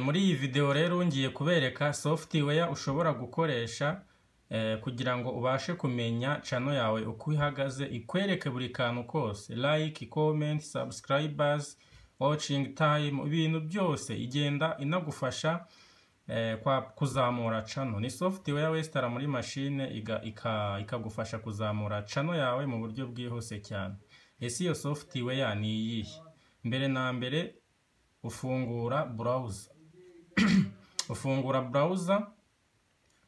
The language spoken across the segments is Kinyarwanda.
Muri iyi video rero ngiye kubereka software ushobora gukoresha kugira ngo ubashe kumenya channel yawe uko ihagaze, ikwereke buri kantu kose, like, comment, subscribers, watching time, ibintu byose igenda inagufasha kuzamura channel. Ni software westara muri machine ikagufasha kuzamura channel yawe mu buryo bwihuse cyane. Ese iyo software ni iyihe? Mbere na mbere ufungura browser ufungura browser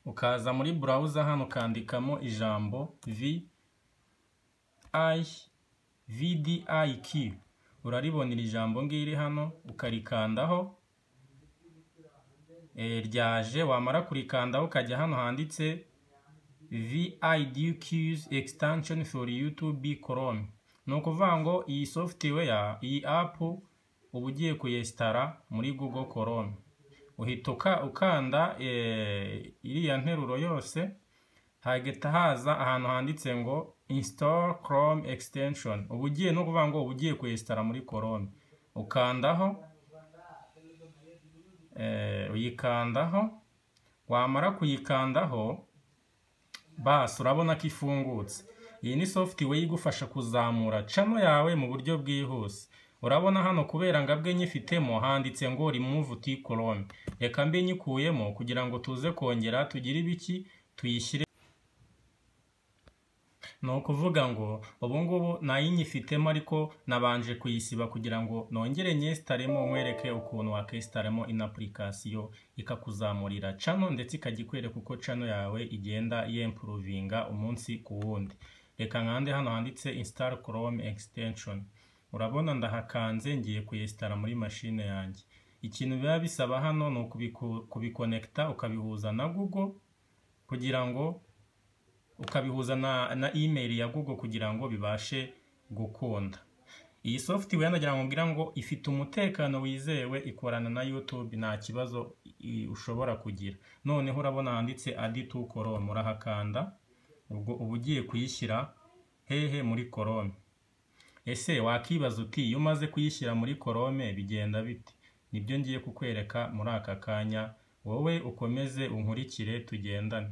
ukaza muri browser hano ukandikamo ijambo VDIQ, uraribonera ijambo ngiri hano ukarikandaho, ryaje wamara kurikandaho ukajya hano handitse VIDQ's extension for YouTube Chrome. Nuko kuvuga ngo iyi software, iyi app uba ugiye kuyestara muri Google Chrome, uhita ukanda iriya nteruro yose, hageta haza ahantu handitse ngo install Chrome extension. Uba ugiye no kuvuga ngo uba ugiye kuyestara muri Chrome, ukandaho, uyikandaho, wamara kuyikandaho basi urabona ko ifungutse. Iyi ni software igufasha kuzamura channel yawe mu buryo bwihuse. Urabona hano kubera ngabwe nyifitemo handitse ngo remove to Chrome. Reka mbe nyikuyemo kugira ngo tuze kongera tugire ibiki tuyishyire. No kuvuga ngo ubu ngubu nayinyifitemo ariko nabanje kuyisiba kugira ngo nongere nyestaremo, mwereke ukuntu wakestaremo in application ikakuzamurira channel ndetse ikagikwereka uko channel yawe igenda yimprovinga umunsi ku wundi. Reka nkande hano handitse install Chrome extension. Urabona ndahakanze ngiye kuyestara muri machine yanjye. Ikintu biba bisaba hano no kubikonekta ukabihuza na Google kugira ngo ukabihuza na email ya Google kugira ngo bibashe gukunda. Iyi software nagira ngo mbwira ngo ifite umutekano wizewe, ikorana na YouTube, nta kibazo ushobora kugira. Noneho urabona handitse add to Chrome, urahakanda, ubwo ubugiye kuyishyira hehe muri Chrome. Ese wakibaza uti iyo umaze kuyishyira muri Chrome bigenda bite? Nibyo ngiye kukwereka muri aka kanya, wowe ukomeze unkurikire tugendane.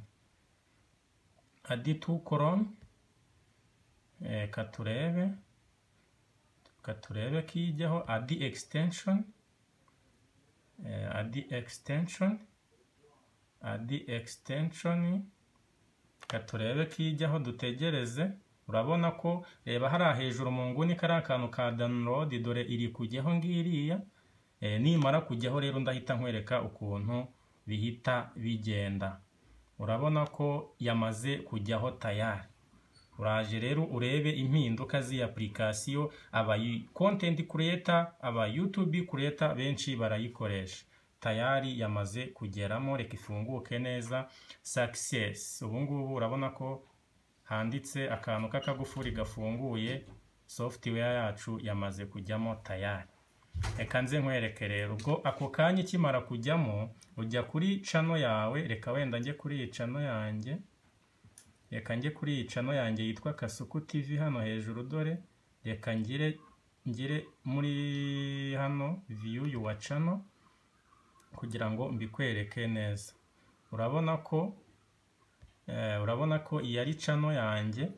Add to Chrome, katurebe kijyaho add extension, katurebe kijyaho dutegereze. Urabona ko reba hari hejuru mu nguni kari akantu ka download, dore iri kujyaho ngiriya. Nimara kujyaho rero ndahita nkwereka ukuntu bihita bigenda. Urabona ko yamaze kujyaho tayari. Uraje rero urebe impinduka z'iyi application, aba content creator, aba YouTube creator benshi barayikoresha. Tayari yamaze kugeramo, reka ifunguke neza. Success. Ubu ngubu urabona ko handitse akantu k'akagufuri gafunguye, software yacu yamaze kujyamo tayari. Reka nze nkwereke rero, ubwo ako kanya ikimara kujyamo ujya kuri channel yawe. Reka wenda njye kuri iyi channel yanjye, reka njye kuri iyi channel yanjye yitwa Kasuku TV hano hejuru, dore reka ngire muri hano view your channel kugira ngo mbikwereke neza. Urabona ko iyi ari channel yanjye.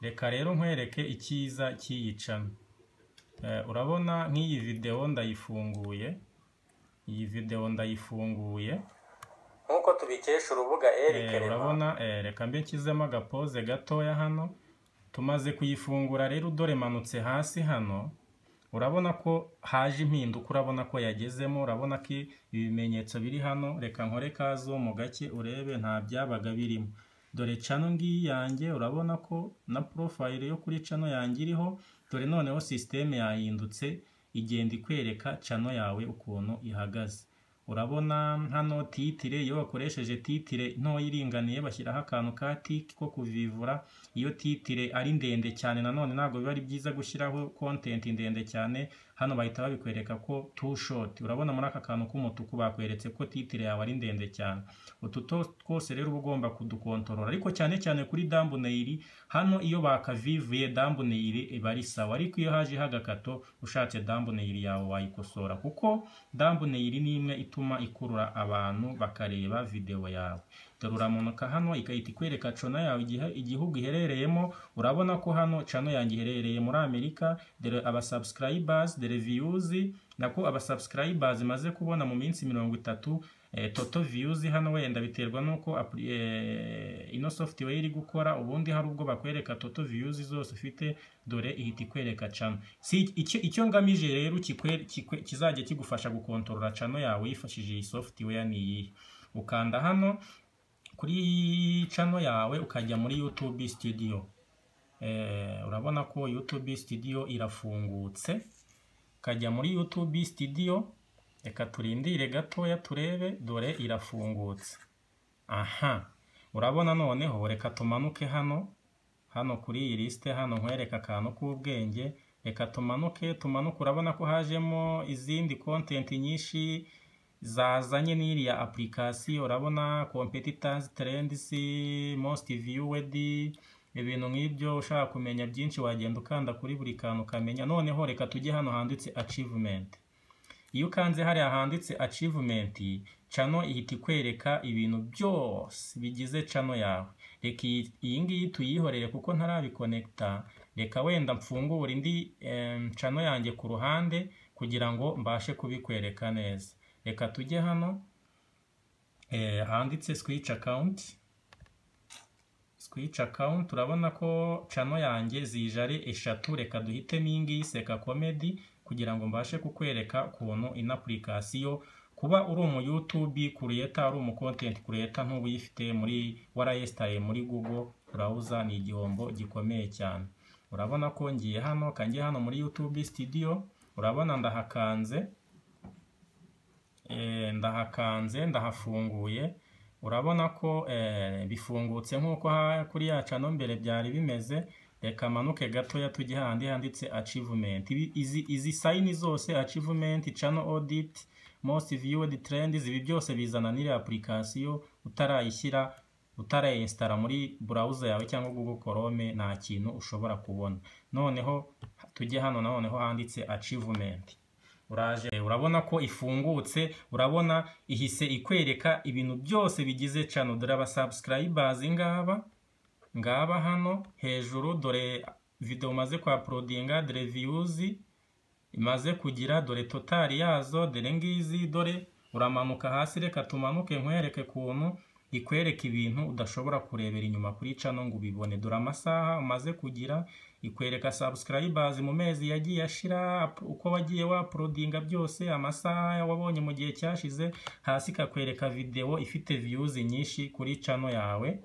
Reka rero nkwereke icyiza cy'iyi channel. Urabona nk'iyi video ndayifunguye, iyi video ndayifunguye nkuko tubikesha urubuga Eric. Urabona reka mbe nkizemo agapoze gatoya hano. Tumaze kuyifungura rero dore manutse hasi hano, urabona ko haje impinduka, urabona ko yagezemo, urabona ko ibimenyetso biri hano. Reka nkore kazo mu gake urebe nta byabaga birimo. Dore channel ngiyi yanjye, urabona ko na profile yo kuri channel yanjye iriho. Dore noneho system yahindutse, igenda ikwereka channel yawe ukuntu ihagaze. urabona hano titire, iyo bakoresheje titire ntoya iringaniye bashyiraho akantu ka tiki ko kuvivura. Iyo titire ari ndende cyane nanone ntabwo biba ari byiza gushyiraho content ndende cyane, hano bahita babikwereka ko too short. Urabona muri aka kantu k'umutuku bakweretse ko titire yawe ari ndende cyane. Utu twose rero uba ugomba kudukontorora, ariko cyane cyane kuri thumbnail hano iyo bakavivuye thumbnail iba ari sawa, ariko iyo haje hagakato ushatse thumbnail yawe wayikosora, kuko thumbnail ni imwe ituma ikurura abantu bakareba video yawe. Dore uramanuka hano igahita ikwereka channel yawe igihugu iherereyemo. Urabona ko hano channel yanjye iherereye muri Amerika. Dore aba subscribers, dore views, nako aba subscribers maze kubona mu minsi 30. Total views hano wenda biterwa nuko ino software iri gukora, ubundi hari ubwo bakwereka total views zose ufite. Dore ihita ikwereka channel. Icyo ngamije rero kizajya kigufasha gukontorora channel yawe yifashishije iyi software ni iyi. Ukanda hano kuri channel yawe ukajya muri YouTube Studio. Urabona ko YouTube Studio irafungutse. Ukajya muri YouTube Studio, reka turindire gatoya turebe. Dore irafungutse. Aha, urabona noneho reka tumanuke hano kuri iyi liste hano nkwereka akantu k'ubwenge. Reka tumanuke. Urabona ko hajemo izindi content nyinshi zazanye n'iriya application. Urabona competitors, trends, most viewed, ibintu nk'ibyo. Ushaka kumenya byinshi wagenda ukanda kuri buri kantu ukamenya. Noneho reka tujye hano handitse achievement. Iyo ukanze hariya handitse achievement, channel ihita ikwereka ibintu byose bigize channel yawe. Reka iyi ngiyi tuyihorere kuko ntarabikonekta. Reka wenda mfungure indi channel yanjye ku ruhande kugira ngo mbashe kubikwereka neza. Reka tujye hano handitse switch account. Switch account, urabona ko channel yanjye zijare eshatu. Reka duhitemo iyi ngiyi Seka Comedy kugira ngo mbashe kukwereka ukuntu ino application, kuba uri umu YouTube creator, ari umu content creator ntubuyifite muri warayestaye muri Google browser, ni igihombo gikomeye cyane. Urabona ko ngiye hano, kangiye hano muri YouTube Studio. Urabona ndahakanze ndahafunguye. Urabona ko bifungutse nk'uko kuri ya channel mbere byari bimeze. Reka manuke gatoya tujye handi handitse achievement. Izi sign zose, achievement, channel audit, most viewed, trends, ibi byose bizana n'iri application. Utarayinstara muri browser yawe cyangwa Google Chrome nta kintu ushobora kubona. Noneho tujye hano noneho handitse achievement. Uraje, urabona ko ifungutse. Urabona ihise ikwereka ibintu byose bigize channel. Dore aba subscribers ngaba hano hejuru. Dore video maze kwa uploadinga, dore views imaze kugira, dore total yazo, dore ngizi. Dore uramanuka hasi, reka tumanuke nkwereke kuntu ikwereka ibintu udashobora kurebera inyuma kuri channel ngo ubibone. Dore amasaha umaze kugira, ikwereka subscribers mu mezi yagiye ashira, uko wagiye wa uploadinga byose, amasaha wabonye mu gihe cyashize. Hasi kakwereka video ifite views nyinshi kuri channel yawe.